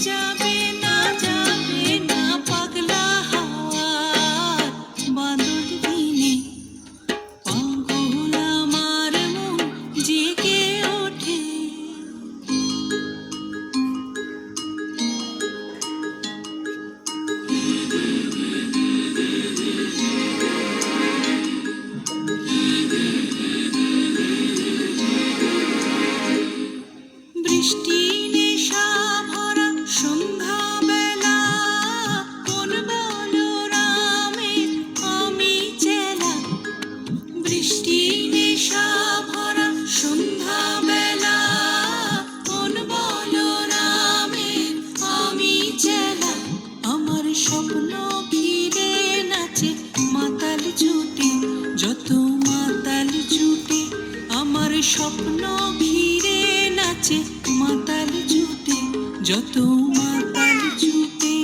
যাবে না যাবে না পাগলা হাওয়ার বাদল দিনে পাগল আমার মন জেগে ওঠে। বৃষ্টি নেশা ভরা সন্ধ্যাবেলা কোন বলরামের আমি চেলা। বৃষ্টি নেশা ভরা সন্ধ্যাবেলা কোন বলরামের আমি চেলা। আমার স্বপ্ন ঘিরে নাচে মাতাল জুটে, যত মাতাল জুটে আমার স্বপ্ন ঘিরে নাচে মাতাল জুটে, যত মাতাল জুটে।